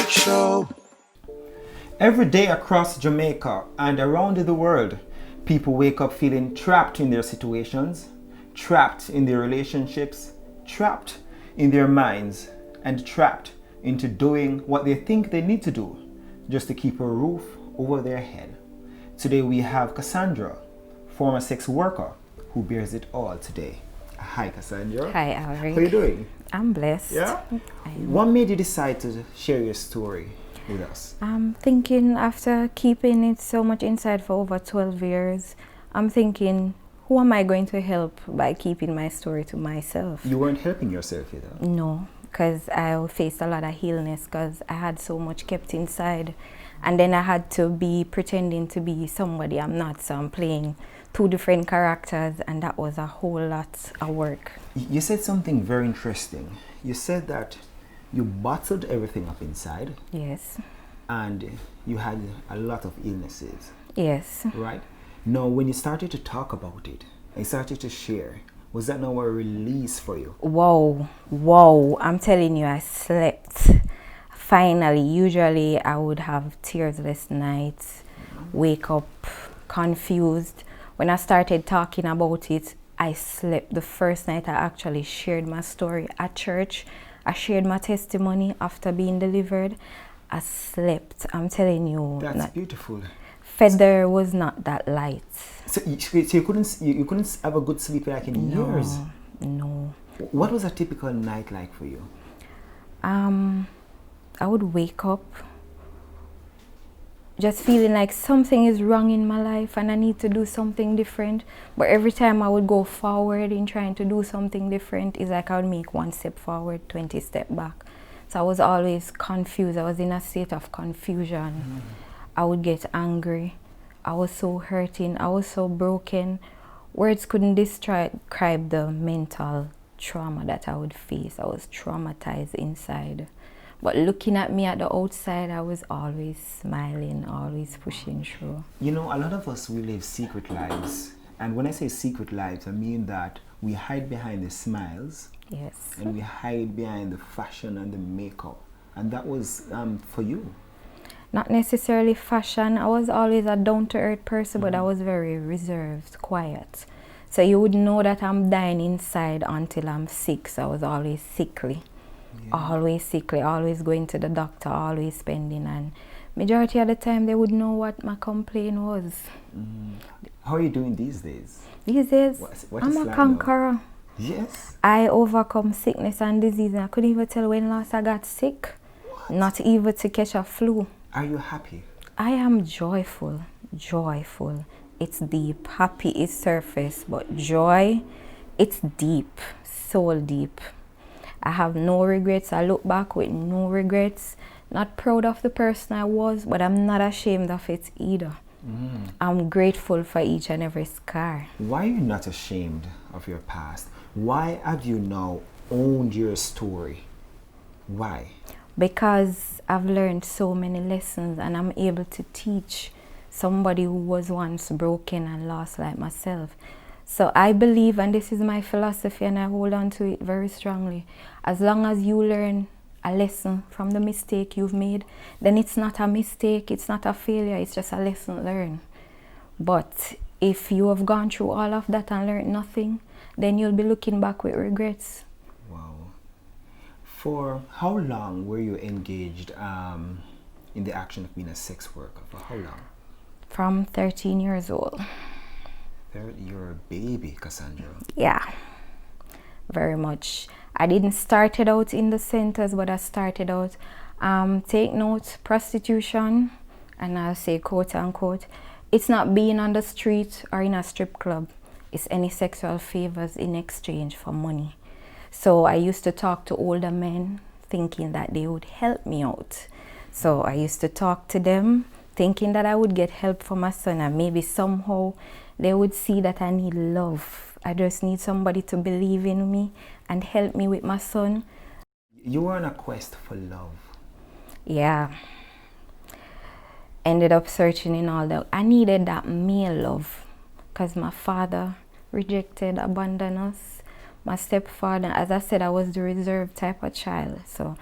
Show. Every day across Jamaica and around the world, people wake up feeling trapped in their situations, trapped in their relationships, trapped in their minds, and trapped into doing what they think they need to do just to keep a roof over their head. Today we have Cassandra, former sex worker, who bears it all today. Hi Cassandra. Hi Alric. How are you doing? I'm blessed. Yeah? What made you decide to share your story with us? I'm thinking after keeping it so much inside for over 12 years, I'm thinking, who am I going to help by keeping my story to myself? You weren't helping yourself either? No, because I faced a lot of illness because I had so much kept inside. And then I had to be pretending to be somebody I'm not, so I'm playing two different characters, and that was a whole lot of work. You said something very interesting. You said that you bottled everything up inside. Yes. And you had a lot of illnesses. Yes. Right? Now, when you started to talk about it, and started to share, was that now a release for you? Whoa, I'm telling you, I slept. Finally, usually I would have tearsless nights, wake up confused. When I started talking about it, I slept. The first night I actually shared my story at church, I shared my testimony after being delivered. I slept. I'm telling you. That's beautiful. Feather was not that light. So you couldn't have a good sleep like in years? No. What was a typical night like for you? I would wake up just feeling like something is wrong in my life and I need to do something different. But every time I would go forward in trying to do something different, it's like I would make one step forward, 20 steps back. So I was always confused. I was in a state of confusion. I would get angry. I was so hurting. I was so broken. Words couldn't describe the mental trauma that I would face. I was traumatized inside. But looking at me at the outside, I was always smiling, always pushing through. You know, a lot of us, we live secret lives. And when I say secret lives, I mean that we hide behind the smiles. Yes. And we hide behind the fashion and the makeup. And that was for you. Not necessarily fashion. I was always a down-to-earth person, but I was very reserved, quiet. So you would know that I'm dying inside until I'm sick. So I was always sickly. Yeah. Always sickly, always going to the doctor, always spending, and majority of the time they would know what my complaint was. How are you doing these days? These days, what I'm a conqueror. Now? Yes. I overcome sickness and disease, and I couldn't even tell when last I got sick. What? Not even to catch a flu. Are you happy? I am joyful. It's deep. Happy is surface, but joy, it's deep, soul deep. I have no regrets. I look back with no regrets. Not proud of the person I was, but I'm not ashamed of it either. I'm grateful for each and every scar. Why are you not ashamed of your past? Why have you now owned your story? Why? Because I've learned so many lessons and I'm able to teach somebody who was once broken and lost like myself. So I believe, and this is my philosophy and I hold on to it very strongly, as long as you learn a lesson from the mistake you've made, then it's not a mistake, it's not a failure, it's just a lesson learned. But if you have gone through all of that and learned nothing, then you'll be looking back with regrets. Wow. For how long were you engaged in the action of being a sex worker? For how long? From 13 years old. You're a baby, Cassandra. Yeah, very much. I didn't start it out in the centers, but I started out, take note, prostitution, and I'll say quote unquote, it's not being on the street or in a strip club. It's any sexual favors in exchange for money. So I used to talk to older men thinking that they would help me out. So I used to talk to them thinking that I would get help for my son, and maybe somehow they would see that I need love. I just need somebody to believe in me and help me with my son. You were on a quest for love. Yeah. Ended up searching in all that. I needed that male love because my father rejected, abandoned us. My stepfather, as I said, I was the reserved type of child. So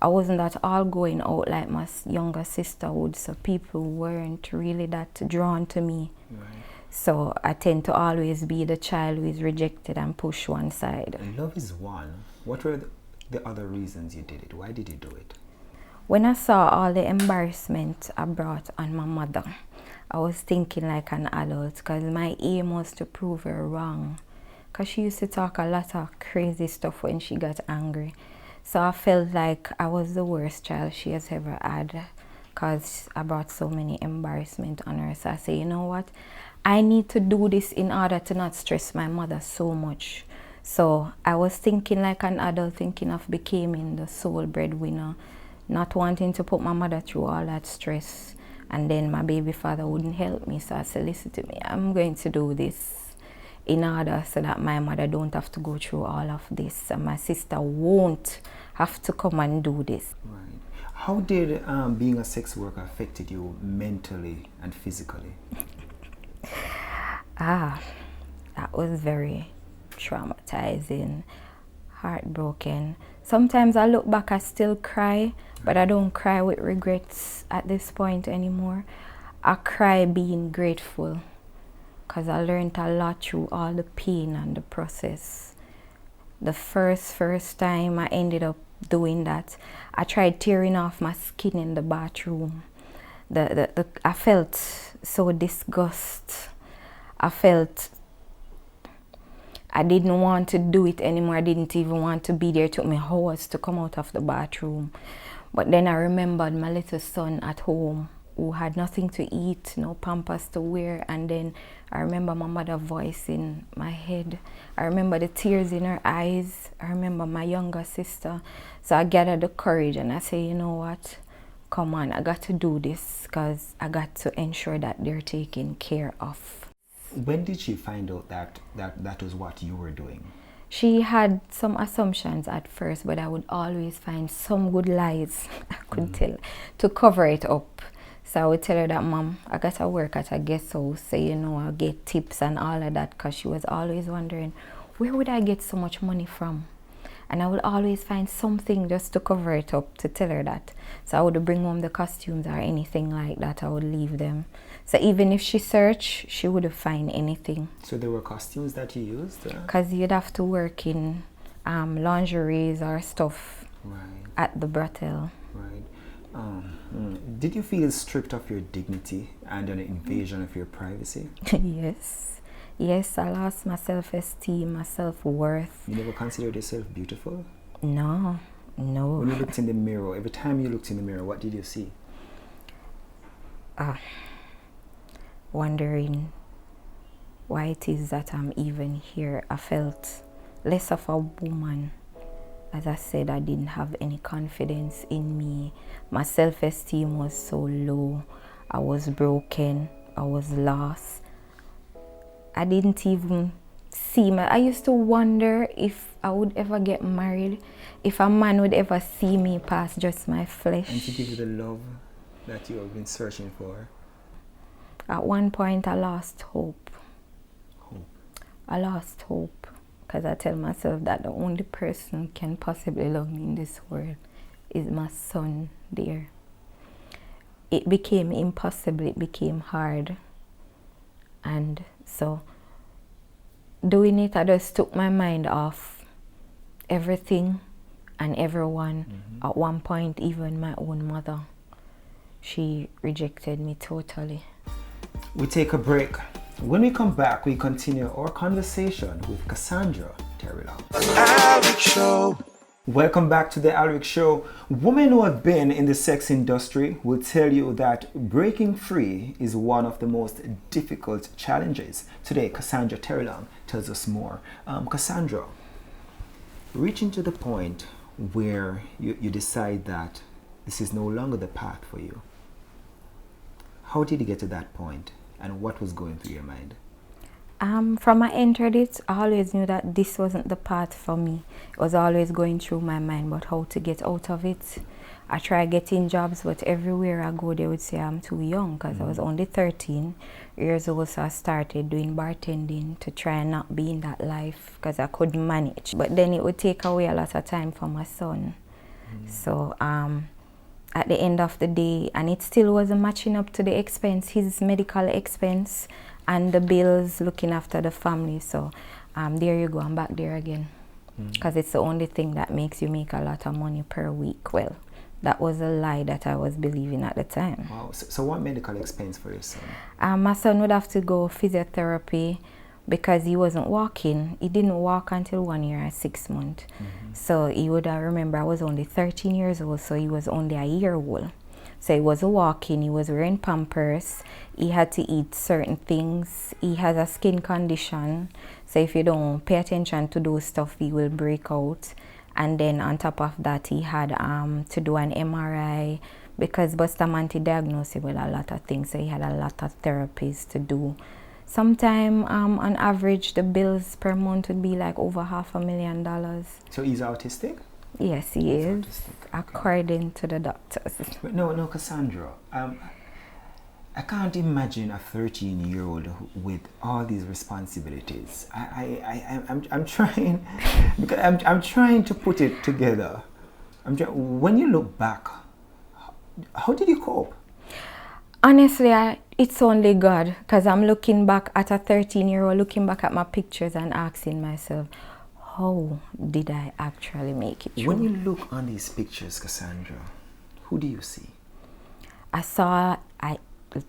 I wasn't at all going out like my younger sister would, so people weren't really that drawn to me. Right. So I tend to always be the child who is rejected and pushed one side. And love is one. What were the other reasons you did it? Why did you do it? When I saw all the embarrassment I brought on my mother, I was thinking like an adult, because my aim was to prove her wrong. Because she used to talk a lot of crazy stuff when she got angry. So I felt like I was the worst child she has ever had, because I brought so many embarrassment on her. So I said, you know what? I need to do this in order to not stress my mother so much. So I was thinking like an adult, thinking of becoming the sole breadwinner, not wanting to put my mother through all that stress. And then my baby father wouldn't help me. So I said, listen to me, I'm going to do this in order so that my mother don't have to go through all of this, and my sister won't have to come and do this. Right. How did being a sex worker affected you mentally and physically? That was very traumatizing, heartbroken. Sometimes I look back, I still cry, but I don't cry with regrets at this point anymore. I cry being grateful, because I learned a lot through all the pain and the process. The first time I ended up doing that, I tried tearing off my skin in the bathroom. I felt so disgust. I didn't want to do it anymore. I didn't even want to be there. It took me hours to come out of the bathroom. But then I remembered my little son at home who had nothing to eat, no pampers to wear. And then I remember my mother's voice in my head. I remember the tears in her eyes. I remember my younger sister. So I gathered the courage and I said, you know what? Come on, I got to do this, because I got to ensure that they're taken care of. When did she find out that was what you were doing? She had some assumptions at first, but I would always find some good lies I could tell to cover it up. So I would tell her that, Mom, I got to work at a guest house, so you know, I'll get tips and all of that, because she was always wondering, where would I get so much money from? And I would always find something just to cover it up, to tell her that. So I would bring home the costumes or anything like that, I would leave them. So even if she searched, she wouldn't find anything. So there were costumes that you used? Because you'd have to work in lingeries or stuff at the brothel. Right. Did you feel stripped of your dignity and an invasion of your privacy? Yes, I lost my self-esteem, my self-worth. You never considered yourself beautiful? No. When you looked in the mirror, every time you looked in the mirror, what did you see? Wondering why it is that I'm even here. I felt less of a woman. As I said, I didn't have any confidence in me. My self-esteem was so low. I was broken. I was lost. I didn't even see me. I used to wonder if I would ever get married, if a man would ever see me past just my flesh. And to give you the love that you have been searching for. At one point, I lost hope. Hope? I lost hope, because I tell myself that the only person who can possibly love me in this world is my son there. It became impossible. It became hard. And so doing it, I just took my mind off everything and everyone. At one point, even my own mother, she rejected me totally. We take a break. When we come back, we continue our conversation with Cassandra Terrell. Alric Show. Welcome back to the Alric Show. Women who have been in the sex industry will tell you that breaking free is one of the most difficult challenges. Today, Cassandra Terrell tells us more. Cassandra, reaching to the point where you decide that this is no longer the path for you. How did you get to that point, and what was going through your mind? From I entered it, I always knew that this wasn't the path for me. It was always going through my mind about how to get out of it. I tried getting jobs, but everywhere I go, they would say I'm too young, because I was only 13 years old, so I started doing bartending to try and not be in that life, because I couldn't manage. But then it would take away a lot of time from my son. So at the end of the day, and it still wasn't matching up to the expense, his medical expense and the bills looking after the family. So there you go, I'm back there again. Because it's the only thing that makes you make a lot of money per week. Well, that was a lie that I was believing at the time. Wow. So what medical expense for your son? My son would have to go physiotherapy because he wasn't walking. He didn't walk until 1 year and 6 months. So he would remember I was only 13 years old, so he was only a year old. So he wasn't walking, he was wearing Pampers, he had to eat certain things, he has a skin condition, so if you don't pay attention to those stuff, he will break out. And then on top of that, he had to do an MRI because Bustamante diagnosed him with a lot of things, so he had a lot of therapies to do. Sometime on average, the bills per month would be like over $500,000. So he's autistic? Yes, he is, according to the doctors. But no, Cassandra. I can't imagine a 13-year-old with all these responsibilities. I'm trying, because I'm trying to put it together. When you look back, how did you cope? Honestly, it's only God, because I'm looking back at a 13-year-old, looking back at my pictures and asking myself, how did I actually make it through? When you look on these pictures, Cassandra, who do you see? I saw a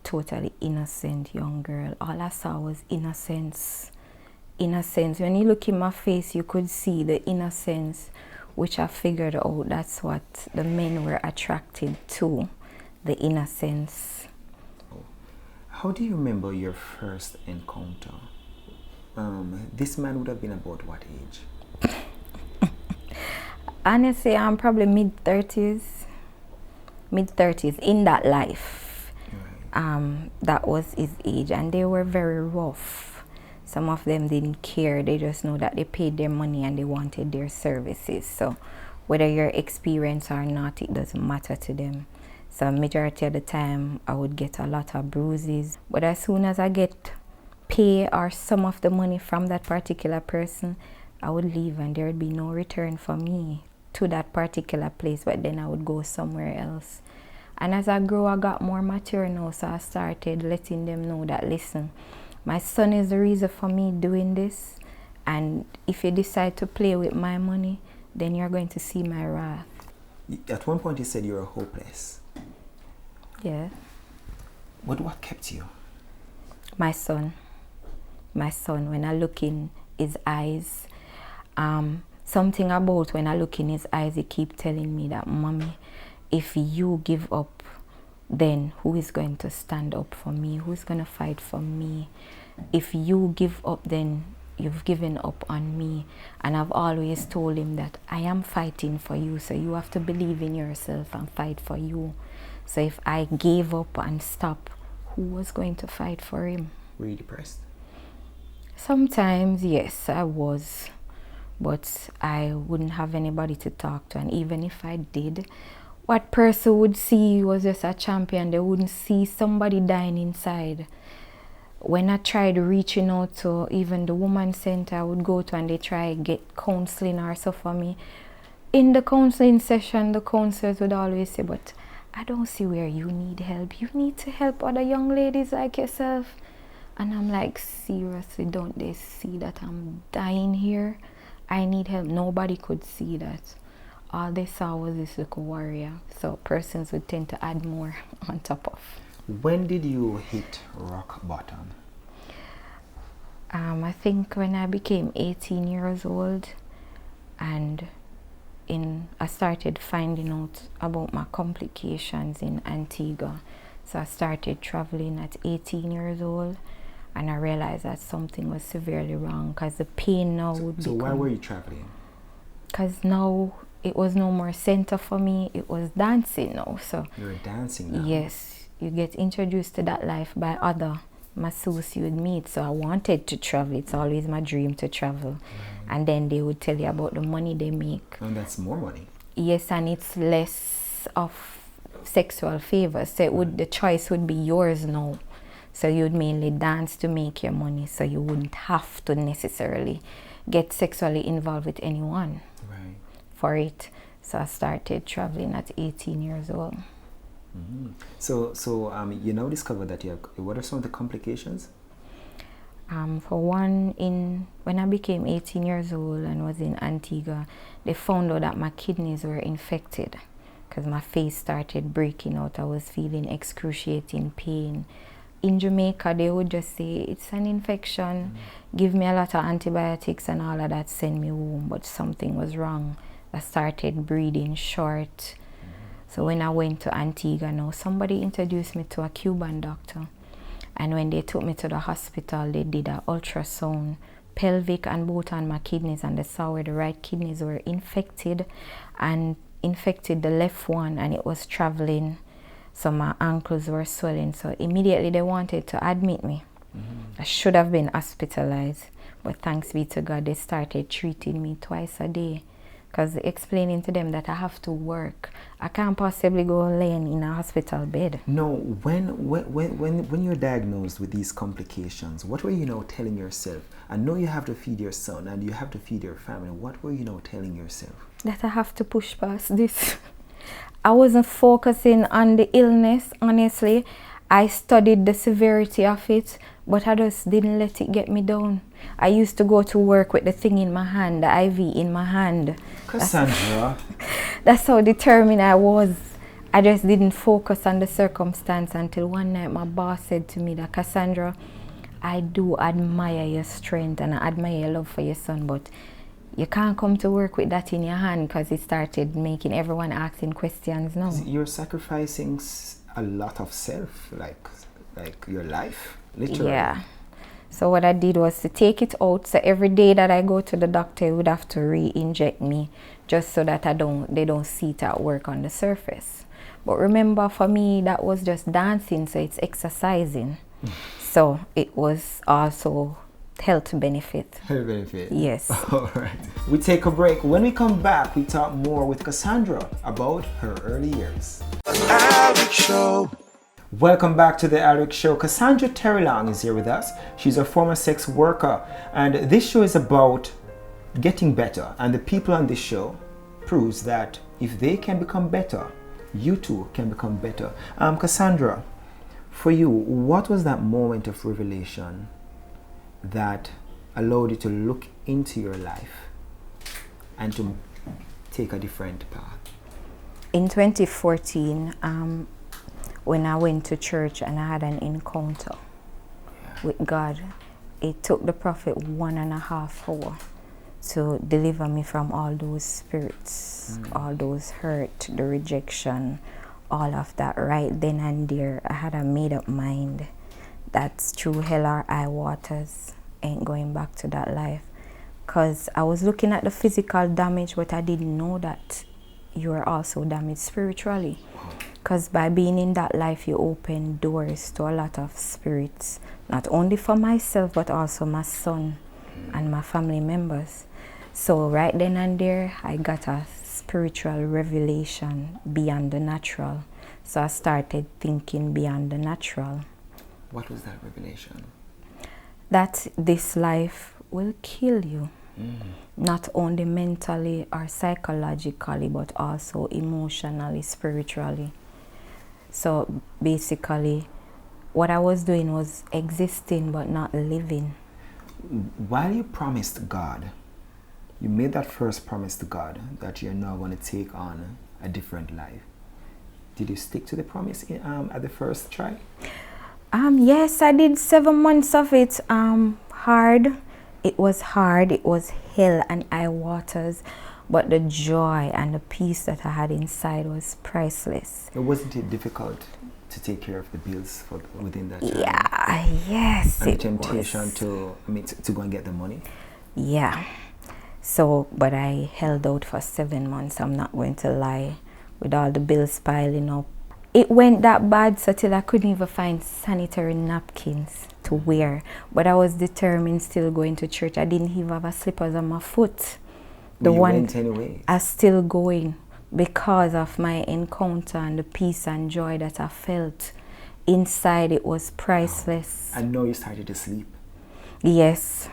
totally innocent young girl. All I saw was innocence. Innocence. When you look in my face, you could see the innocence, which I figured out that's what the men were attracted to, the innocence. How do you remember your first encounter? This man would have been about what age? Honestly, I'm probably mid-30s in that life. Right. That was his age, and they were very rough. Some of them didn't care. They just know that they paid their money and they wanted their services. So whether you're experienced or not, it doesn't matter to them. So majority of the time, I would get a lot of bruises. But as soon as I get pay or some of the money from that particular person, I would leave and there would be no return for me to that particular place, but then I would go somewhere else. And as I grew, I got more mature now, so I started letting them know that, listen, my son is the reason for me doing this, and if you decide to play with my money, then you're going to see my wrath. At one point you said you were hopeless. Yeah. But what kept you? My son. When I look in his eyes, something about when I look in his eyes, he keeps telling me that, Mommy, if you give up, then who is going to stand up for me? Who's going to fight for me? If you give up, then you've given up on me. And I've always told him that I am fighting for you, so you have to believe in yourself and fight for you. So if I gave up and stopped, who was going to fight for him? Were you depressed? Sometimes, yes, I was. But I wouldn't have anybody to talk to. And even if I did, what person would see was just a champion. They wouldn't see somebody dying inside. When I tried reaching out to even the women's center I would go to, and they try to get counseling or so for me, in the counseling session, the counselors would always say, but I don't see where you need help. You need to help other young ladies like yourself. And I'm like, seriously, don't they see that I'm dying here? I need help. Nobody could see that. All they saw was this little warrior. So persons would tend to add more on top of. When did you hit rock bottom? I think when I became 18 years old, and I started finding out about my complications in Antigua. So I started traveling at 18 years old, and I realized that something was severely wrong, because the pain now would So why were you traveling? Because now it was no more center for me, it was dancing now. So you were dancing now? Yes, you get introduced to that life by other masseuses you would meet. So I wanted to travel. It's always my dream to travel. Right. And then they would tell you about the money they make. And that's more money. Yes, and it's less of sexual favors. So the choice would be yours now. So you'd mainly dance to make your money, so you wouldn't have to necessarily get sexually involved with anyone. Right. For it. So I started traveling at 18 years old. Mm-hmm. So you now discovered that you have, what are some of the complications? For one, when I became 18 years old and was in Antigua, they found out that my kidneys were infected because my face started breaking out. I was feeling excruciating pain. In Jamaica, they would just say, it's an infection, give me a lot of antibiotics and all of that, send me home, but something was wrong. I started breathing short. So when I went to Antigua now, somebody introduced me to a Cuban doctor. And when they took me to the hospital, they did an ultrasound, pelvic and both on my kidneys, and they saw where the right kidneys were infected and infected the left one, and it was traveling. So my ankles were swelling. So immediately they wanted to admit me. I should have been hospitalized, but thanks be to God, they started treating me twice a day. Because explaining to them that I have to work. I can't possibly go laying in a hospital bed. No, when you're diagnosed with these complications, what were you now telling yourself? I know you have to feed your son and you have to feed your family. What were you now telling yourself? That I have to push past this. I wasn't focusing on the illness, honestly. I studied the severity of it, but I just didn't let it get me down. I used to go to work with the thing in my hand, the IV in my hand. Cassandra. That's how determined I was. I just didn't focus on the circumstance until one night my boss said to me that, Cassandra, I do admire your strength and I admire your love for your son, but you can't come to work with that in your hand, because it started making everyone asking questions now. You're sacrificing a lot of self, like your life, literally. Yeah. So what I did was to take it out. So every day that I go to the doctor, he would have to re-inject me, just so that they don't see it at work on the surface. But remember, for me, that was just dancing, so it's exercising. So it was also health benefit. Health benefit. Yes. All right. We take a break. When we come back, we talk more with Cassandra about her early years. Alric Show. Welcome back to the Alric Show. Cassandra Terrelong is here with us. She's a former sex worker, and this show is about getting better. And the people on this show proves that if they can become better, you too can become better. Cassandra, for you, what was that moment of revelation that allowed you to look into your life and to take a different path? In 2014, when I went to church and I had an encounter with God, it took the prophet 1.5 hours to deliver me from all those spirits, all those hurt, the rejection, all of that. Right then and there, I had a made-up mind that's through hell or high waters, ain't going back to that life. Because I was looking at the physical damage, but I didn't know that you are also damaged spiritually. Because by being in that life, you open doors to a lot of spirits, not only for myself, but also my son and my family members. So right then and there, I got a spiritual revelation beyond the natural. So I started thinking beyond the natural. What was that revelation? That this life will kill you. Not only mentally or psychologically, but also emotionally, spiritually. So basically, what I was doing was existing but not living. While you promised God, you made that first promise to God that you're now going to take on a different life. Did you stick to the promise at the first try? Yes, I did 7 months of it. Hard. It was hard. It was hell and high waters. But the joy and the peace that I had inside was priceless. Wasn't it difficult to take care of the bills within that time? Yeah, yes. And the temptation to go and get the money? Yeah. So, but I held out for 7 months, I'm not going to lie, with all the bills piling up. It went that bad so till I couldn't even find sanitary napkins to wear. But I was determined still going to church. I didn't even have a slippers on my foot. You went anyway. I still going because of my encounter and the peace and joy that I felt. Inside it was priceless. I know you started to sleep. Yes.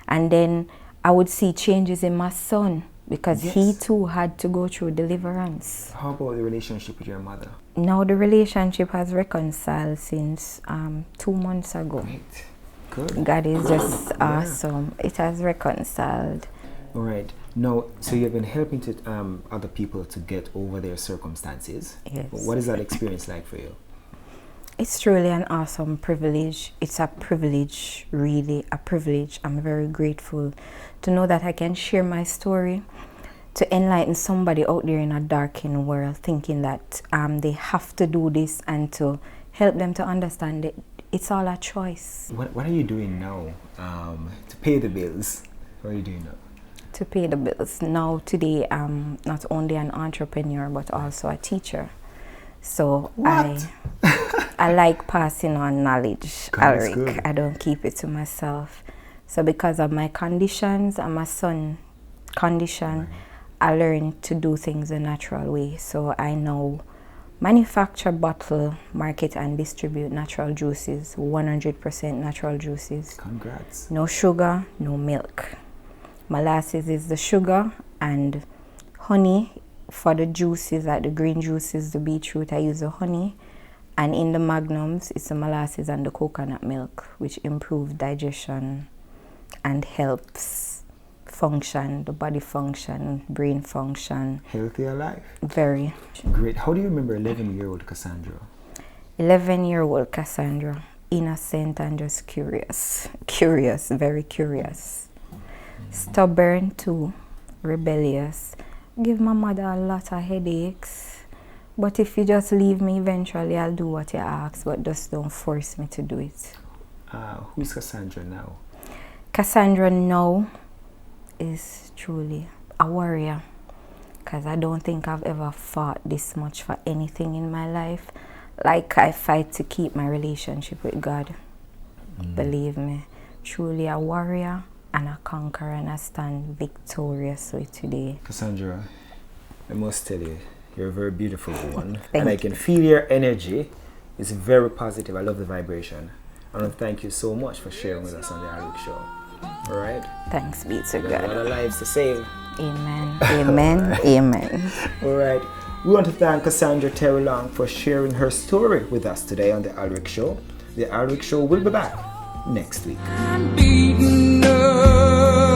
And then I would see changes in my son. because Yes. he too had to go through deliverance. How about the relationship with your mother? Now the relationship has reconciled since 2 months ago. Great. Good. God is just Yeah. awesome. It has reconciled. All right. Now, so you've been helping to other people to get over their circumstances. Yes. What is that experience like for you? It's truly an awesome privilege. It's a privilege, really a privilege. I'm very grateful to know that I can share my story to enlighten somebody out there in a darkened world thinking that they have to do this, and to help them to understand that it's all a choice. What are you doing now to pay the bills? What are you doing now? To pay the bills. Now, today, I'm not only an entrepreneur, but also a teacher. So What? I like passing on knowledge, God is Alric. good. I don't keep it to myself. So because of my conditions and my son's condition, I learned to do things the natural way. So I now manufacture, bottle, market, and distribute natural juices, 100% natural juices. Congrats. No sugar, no milk. Molasses is the sugar, and honey for the juices, like the green juices, the beetroot, I use the honey. And in the magnums, it's the molasses and the coconut milk, which improve digestion and helps function, the body function, brain function. Healthy alive. Very. Great. How do you remember 11-year-old Cassandra? 11-year-old Cassandra, innocent and just curious. Curious, very curious. Stubborn too, rebellious. Give my mother a lot of headaches. But if you just leave me, eventually I'll do what you ask, but just don't force me to do it. Who's Cassandra now? Cassandra now is truly a warrior, because I don't think I've ever fought this much for anything in my life. Like I fight to keep my relationship with God. Believe me, truly a warrior and a conqueror, and I stand victoriously today. Cassandra, I must tell you, you're a very beautiful woman. Thank and I can feel your energy. It's very positive. I love the vibration. I want to thank you so much for sharing with us on the Alric Show. All right? Thanks be to There's a lot God. of lives to save. Amen. Amen. Amen. All right. We want to thank Cassandra Terry Long for sharing her story with us today on the Alric Show. The Alric Show will be back next week. I'm beaten up.